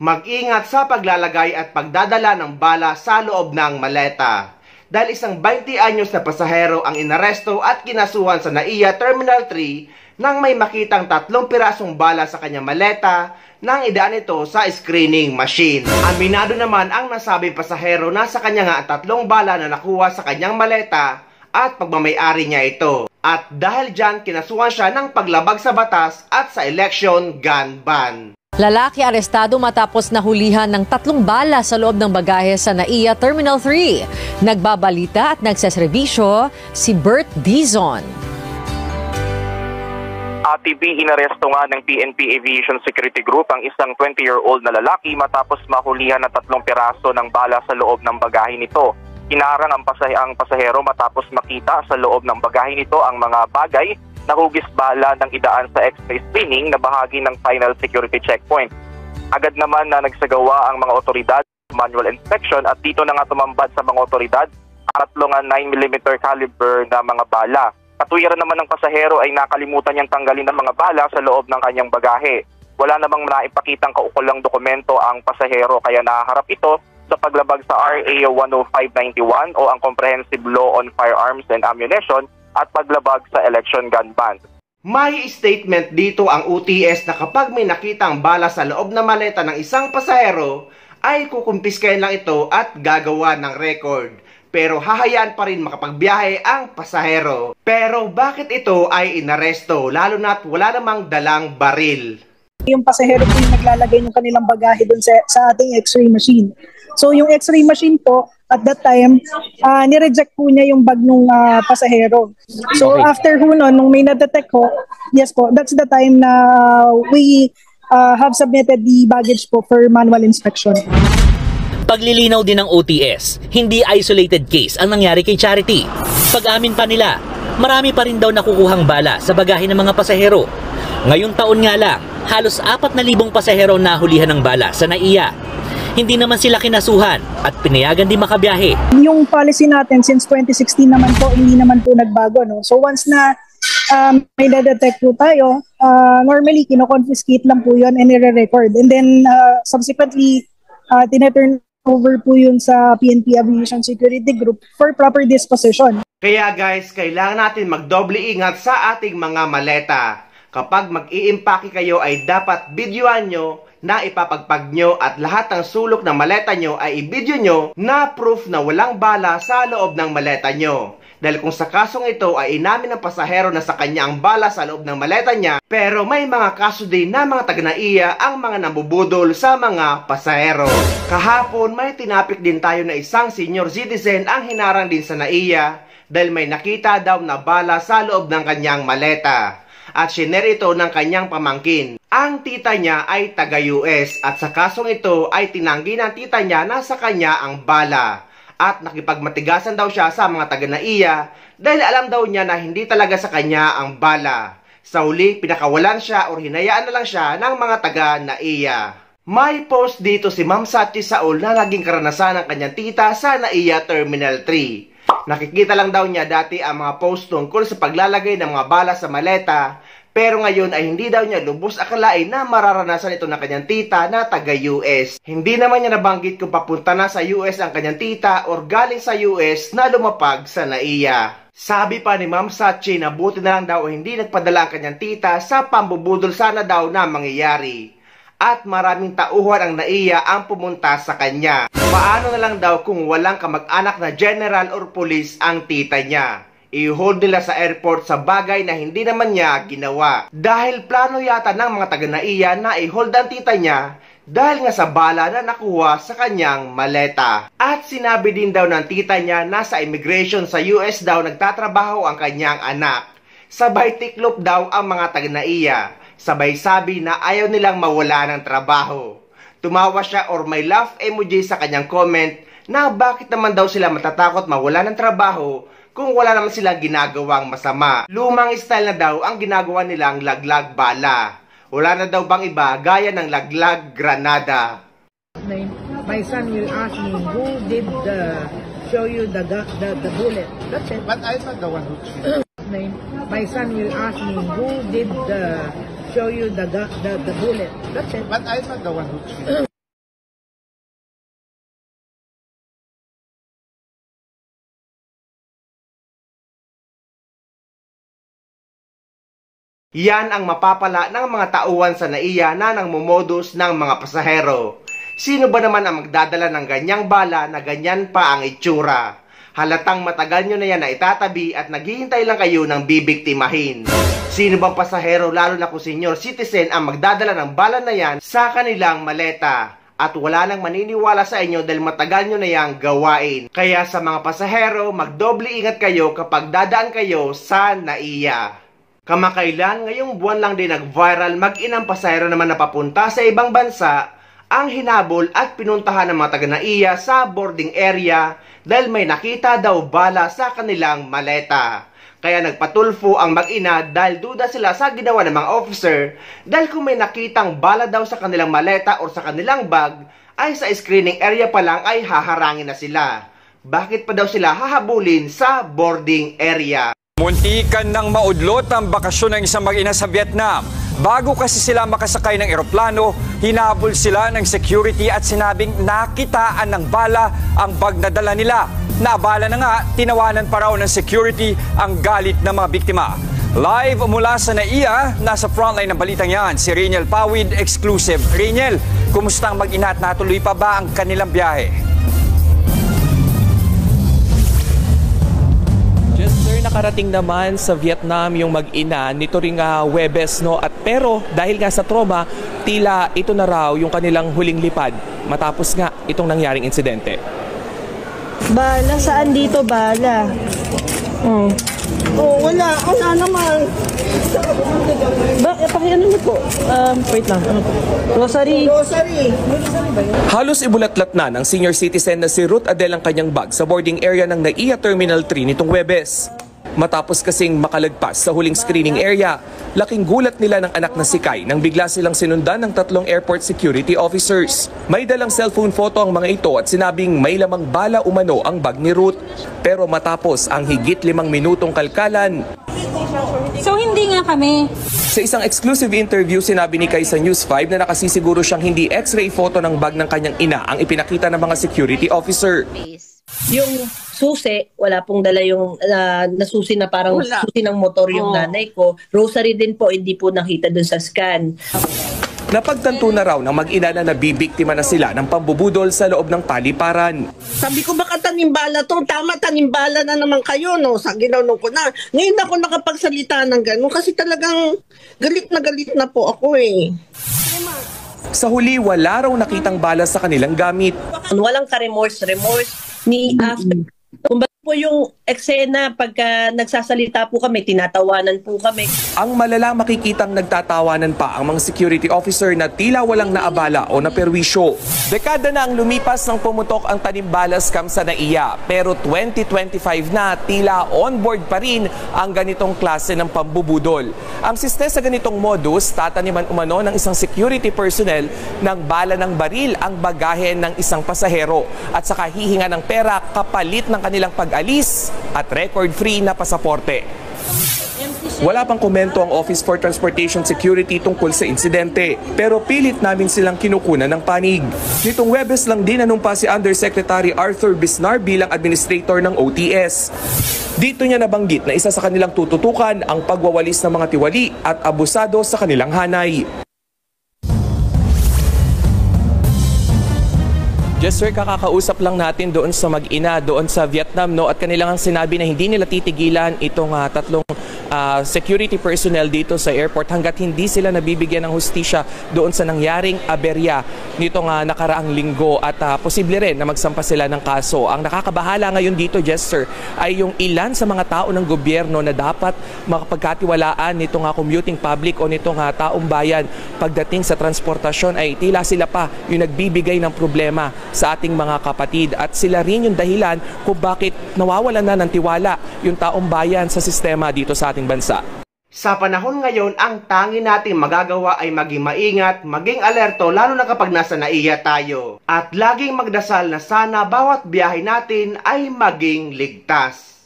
Mag-ingat sa paglalagay at pagdadala ng bala sa loob ng maleta. Dahil isang 20 anyos na pasahero ang inaresto at kinasuhan sa NAIA Terminal 3 nang may makitang 3 pirasong bala sa kanyang maleta nang idaan ito sa screening machine. Aminado naman ang nasabing pasahero na sa kanya nga 3 bala na nakuha sa kanyang maleta at pagmamayari niya ito. At dahil dyan, kinasuhan siya ng paglabag sa batas at sa election gun ban. Lalaki arestado matapos nahulihan ng 3 bala sa loob ng bagahe sa NAIA Terminal 3. Nagbabalita at nagseserbisyo si Bert Dizon. ATV, inaresto nga ng PNP Aviation Security Group ang isang 20-year-old na lalaki matapos mahulihan ng 3 piraso ng bala sa loob ng bagahe nito. Hinarang ang pasahero matapos makita sa loob ng bagahe nito ang mga bagay na hugis bala ng idaan sa X-ray screening na bahagi ng final security checkpoint. Agad naman na nagsagawa ang mga otoridad manual inspection at dito na nga tumambad sa mga otoridad ang 9mm caliber na mga bala. Katuwiran naman ng pasahero ay nakalimutan niyang tanggalin ng mga bala sa loob ng kanyang bagahe. Wala namang naipakitang kaukulang dokumento ang pasahero kaya naharap ito sa paglabag sa RA 10591 o ang Comprehensive Law on Firearms and Ammunition at paglabag sa election gun ban. May statement dito ang UTS na kapag may nakitang bala sa loob na maleta ng isang pasahero, ay kukumpiskahin lang ito at gagawa ng record. Pero hahayaan pa rin makapagbiyahe ang pasahero. Pero bakit ito ay inaresto lalo na't wala namang dalang baril? Yung pasahero po yung naglalagay ng kanilang bagahe dun sa ating x-ray machine. So yung x-ray machine po, at that time, nireject po niya yung bag ng pasahero. So after ho nun, nung may na-detect ho, yes po, that's the time na we have submitted the baggage po for manual inspection. Paglilinaw din ng OTS, hindi isolated case ang nangyari kay Charity. Pag-amin pa nila, marami pa rin daw nakukuhang bala sa bagahe ng mga pasahero. Ngayong taon nga lang, halos 4,000 pasahero nahulihan ng bala sa NAIA. Hindi naman sila kinasuhan at pinayagan din makabiyahe. Yung policy natin since 2016 naman po, hindi naman po nagbago. No? So once na may na-detect po tayo, normally kino-confiscate lang po yun and nire-record. And then subsequently, tineturn over po yun sa PNP Aviation Security Group for proper disposition. Kaya guys, kailangan natin magdoble ingat sa ating mga maleta. Kapag mag-i-impake kayo ay dapat videoan nyo na ipapagpag nyo at lahat ng sulok ng maleta nyo ay i-video nyo na proof na walang bala sa loob ng maleta nyo. Dahil kung sa kasong ito ay inamin ng pasahero na sa kanya ang bala sa loob ng maleta niya, pero may mga kaso din na mga taga-NAIA ang mga nambubudol sa mga pasahero. Kahapon may tinapik din tayo na isang senior citizen ang hinarang din sa NAIA dahil may nakita daw na bala sa loob ng kanyang maleta. At shinare ito ng kanyang pamangkin. Ang tita niya ay taga-US at sa kasong ito ay tinanggi ng tita niya na sa kanya ang bala. At nakipagmatigasan daw siya sa mga taga-NAIA dahil alam daw niya na hindi talaga sa kanya ang bala. Sa huli, pinakawalan siya o hinayaan na lang siya ng mga taga-NAIA. May post dito si Ma'am Sachi Saul na naging karanasan ng kanyang tita sa NAIA Terminal 3. Nakikita lang daw niya dati ang mga post tungkol sa paglalagay ng mga bala sa maleta, pero ngayon ay hindi daw niya lubos akalain na mararanasan ito ng kanyang tita na taga-US. Hindi naman niya nabanggit kung papunta na sa US ang kanyang tita or galing sa US na lumapag sa NAIA. Sabi pa ni Ma'am Sachi na buti na lang daw hindi nagpadala ang kanyang tita sa pambubudol sana daw na mangyayari. At maraming tauhan ang NAIA ang pumunta sa kanya. Paano na lang daw kung walang kamag-anak na general or police ang tita niya? I-hold nila sa airport sa bagay na hindi naman niya ginawa. Dahil plano yata ng mga taga-NAIA na i-hold ang tita niya dahil nga sa bala na nakuha sa kanyang maleta. At sinabi din daw ng tita niya na sa immigration sa US daw nagtatrabaho ang kanyang anak. Sabay tiklop daw ang mga taga-NAIA. Sabay sabi na ayaw nilang mawala ng trabaho. Tumawa siya or may laugh emoji sa kanyang comment na bakit naman daw sila matatakot mawala ng trabaho kung wala naman silang ginagawang masama. Lumang style na daw ang ginagawa nilang laglag bala. Wala na daw bang iba gaya ng laglag granada. My son will ask me who did show you the bullet. That's it. But I'm not the one who shot. My son will ask me who did show you the bullet. That's it. But I'm not the one who shot. Yan ang mapapala ng mga tauhan sa NAIA na nangmomodus ng mga pasahero. Sino ba naman ang magdadala ng ganyang bala na ganyan pa ang itsura? Halatang matagal nyo na yan na itatabi at naghihintay lang kayo ng bibiktimahin. Sino bang pasahero, lalo na kung senior citizen, ang magdadala ng bala na yan sa kanilang maleta? At wala nang maniniwala sa inyo dahil matagal nyo na yang gawain. Kaya sa mga pasahero, magdoble ingat kayo kapag dadaan kayo sa NAIA. Kamakailan, ngayong buwan lang din nag-viral mag-inang pasahero naman na papunta sa ibang bansa ang hinabol at pinuntahan ng mga taga-NAIA sa boarding area dahil may nakita daw bala sa kanilang maleta. Kaya nagpatulfo ang mag-ina dahil duda sila sa ginawa ng mga officer dahil kung may nakitang bala daw sa kanilang maleta o sa kanilang bag ay sa screening area pa lang ay haharangin na sila. Bakit pa daw sila hahabulin sa boarding area? Muntikan ng maudlot ang bakasyon ng isang mag-ina sa Vietnam. Bago kasi sila makasakay ng eroplano, hinabol sila ng security at sinabing nakitaan ng bala ang bag na dala nila. Naabala na nga, tinawanan pa raw ng security ang galit ng mga biktima. Live mula sa NAIA, nasa frontline ng balitang yan, si Reniel Pawid, exclusive. Reniel, kumusta ang mag-ina at natuloy pa ba ang kanilang biyahe? Nakarating naman sa Vietnam yung mag-ina nito ring Huwebes, no? At pero dahil nga sa trauma, tila ito na raw yung kanilang huling lipad matapos nga itong nangyaring insidente. Bala? Saan dito bala? Wala naman. Pakiano niyo po? Wait lang. Ano po? Rosary. Halos ibulatlat na ng senior citizen na si Ruth Adele ang kanyang bag sa boarding area ng NAIA Terminal 3 nitong Huwebes. Matapos kasing makalagpas sa huling screening area, laking gulat nila ng anak na si Kai nang bigla silang sinundan ng 3 airport security officers. May dalang cellphone photo ang mga ito at sinabing may lamang bala umano ang bag ni Ruth. Pero matapos ang higit 5 minutong kalkalan, So hindi nga kami. sa isang exclusive interview, sinabi ni Kai sa News 5 na nakasisiguro siyang hindi x-ray photo ng bag ng kanyang ina ang ipinakita ng mga security officer. Yung susi, wala pong dala yung nasusi na parang susi ng motor yung nanay ko. Rosary din po, hindi po nakita dun sa scan. Napagtanto na raw ng mag-ina na nabibiktima na sila ng pambubudol sa loob ng paliparan. Sabi ko, baka tanimbala to. Tama, tanimbala na naman kayo, no? Sa ginanong ko na. Ngayon ako nakapagsalita ng gano'n kasi talagang galit na po ako eh. Sa huli, wala raw nakitang bala sa kanilang gamit. Walang ka-remorse ni after. Kumbaga po yung eksena, pagka nagsasalita po kami, tinatawanan po kami. Ang malala, makikitang nagtatawanan pa ang mga security officer na tila walang naabala o naperwisyo. Dekada na ang lumipas ng pumutok ang tanimbala scam sa NAIA. Pero 2025 na, tila on-board pa rin ang ganitong klase ng pambubudol. Ang siste sa ganitong modus, tataniman umano ng isang security personnel ng bala ng baril ang bagahe ng isang pasahero at saka hihinga ng pera kapalit ng kanilang pag-alis at record-free na pasaporte. Wala pang komento ang Office for Transportation Security tungkol sa insidente, pero pilit namin silang kinukunan ng panig. Nitong Huwebes lang din nanumpa si Undersecretary Arthur Bisnar bilang administrator ng OTS. Dito niya nabanggit na isa sa kanilang tututukan ang pagwawalis ng mga tiwali at abusado sa kanilang hanay. Just sir, kakakausap lang natin doon sa mag-ina, doon sa Vietnam, no? At kanilang sinabi na hindi nila titigilan itong 3 security personnel dito sa airport hanggat hindi sila nabibigyan ng hustisya doon sa nangyaring aberya nitong nakaraang linggo at posible rin na magsampa sila ng kaso. Ang nakakabahala ngayon dito, Jester, ay yung ilan sa mga tao ng gobyerno na dapat makapagkatiwalaan nitong commuting public o nitong taong bayan pagdating sa transportasyon ay tila sila pa yung nagbibigay ng problema sa ating mga kapatid at sila rin yung dahilan kung bakit nawawalan na ng tiwala yung taong bayan sa sistema dito sa ating bansa. Sa panahon ngayon, ang tangi nating magagawa ay maging maingat, maging alerto lalo na kapag nasa NAIA tayo. At laging magdasal na sana bawat biyahe natin ay maging ligtas.